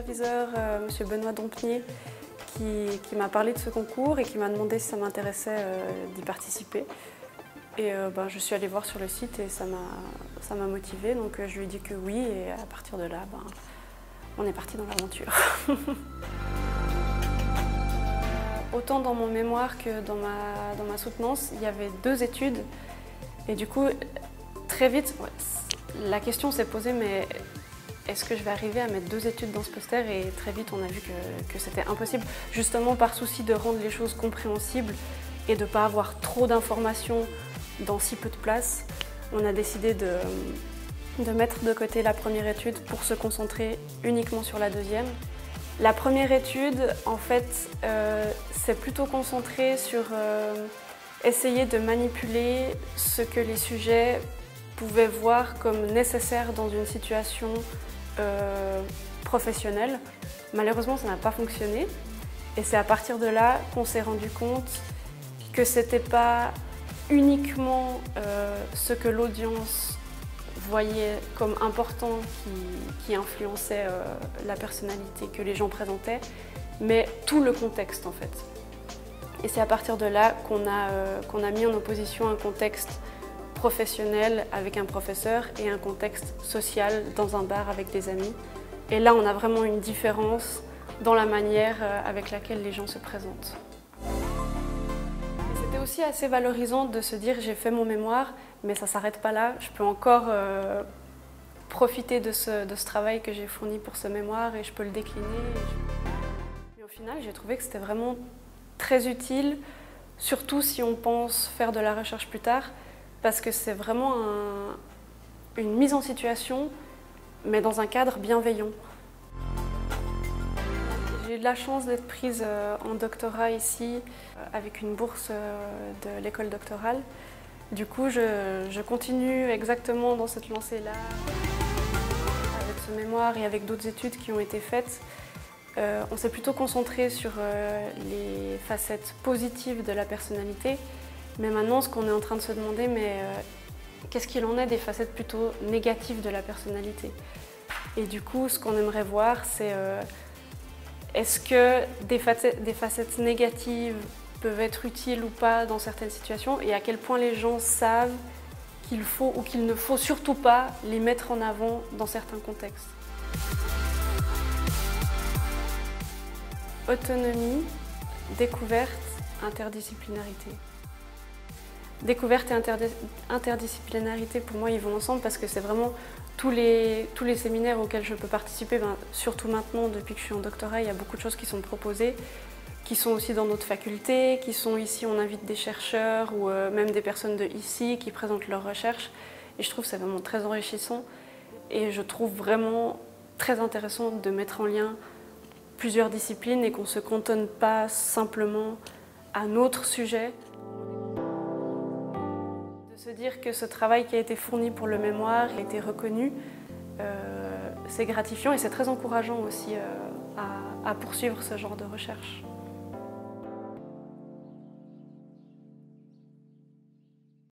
proviseur, M. Benoît Dompnier, qui m'a parlé de ce concours et qui m'a demandé si ça m'intéressait d'y participer. Et je suis allée voir sur le site et ça m'a motivée, donc je lui ai dit que oui, et à partir de là, on est parti dans l'aventure. Autant dans mon mémoire que dans ma soutenance, il y avait 2 études. Et du coup, très vite, la question s'est posée, mais est-ce que je vais arriver à mettre 2 études dans ce poster? Et très vite, on a vu que c'était impossible, justement par souci de rendre les choses compréhensibles et de ne pas avoir trop d'informations dans si peu de place. On a décidé de mettre de côté la première étude pour se concentrer uniquement sur la deuxième. La première étude, en fait, s'est plutôt concentrée sur essayer de manipuler ce que les sujets pouvaient voir comme nécessaire dans une situation professionnelle. Malheureusement, ça n'a pas fonctionné. Et c'est à partir de là qu'on s'est rendu compte que ce n'était pas uniquement ce que l'audience voyait comme important qui influençait la personnalité que les gens présentaient, mais tout le contexte en fait. Et c'est à partir de là qu'on a mis en opposition un contexte professionnel avec un professeur et un contexte social dans un bar avec des amis. Et là, on a vraiment une différence dans la manière avec laquelle les gens se présentent. C'était aussi assez valorisant de se dire j'ai fait mon mémoire, mais ça ne s'arrête pas là. Je peux encore profiter de ce travail que j'ai fourni pour ce mémoire et je peux le décliner. Mais au final, j'ai trouvé que c'était vraiment très utile, surtout si on pense faire de la recherche plus tard, parce que c'est vraiment une mise en situation, mais dans un cadre bienveillant. J'ai eu de la chance d'être prise en doctorat ici, avec une bourse de l'école doctorale. Du coup, je continue exactement dans cette lancée-là, avec ce mémoire et avec d'autres études qui ont été faites. On s'est plutôt concentré sur les facettes positives de la personnalité. Mais maintenant, ce qu'on est en train de se demander, qu'est-ce qu'il en est des facettes plutôt négatives de la personnalité? Et du coup, ce qu'on aimerait voir, c'est est-ce que des facettes négatives peuvent être utiles ou pas dans certaines situations et à quel point les gens savent qu'il faut ou qu'il ne faut surtout pas les mettre en avant dans certains contextes. Autonomie, découverte, interdisciplinarité. Découverte et interdisciplinarité, pour moi, ils vont ensemble parce que c'est vraiment tous les séminaires auxquels je peux participer, surtout maintenant, depuis que je suis en doctorat, il y a beaucoup de choses qui sont proposées, qui sont aussi dans notre faculté, qui sont ici, on invite des chercheurs ou même des personnes de ici qui présentent leurs recherches. Et je trouve que c'est vraiment très enrichissant et je trouve vraiment très intéressant de mettre en lien plusieurs disciplines et qu'on ne se cantonne pas simplement à notre sujet. De se dire que ce travail qui a été fourni pour le mémoire a été reconnu, c'est gratifiant et c'est très encourageant aussi à poursuivre ce genre de recherche.